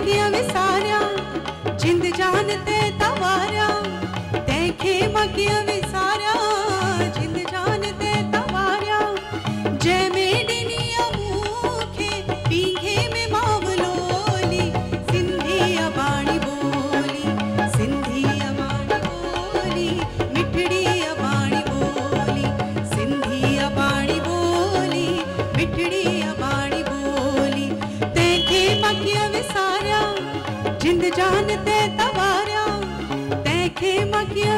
मकिया विसारिया जिंद जान ते तवारिया तैखे मकिया विसारिया जिंद जान ते तवारिया जय में डिनिया मूखे पींघे में मावलोली सिंधी अबाणी बोली सिंधी अबाणी बोली मिठड़ी अबाणी बोली सिंधी अबाणी बोली मिठड़ी अबाणी बोली तैखे मकिया विसारिया जिंद जान ते तवारिया तैखे मकिया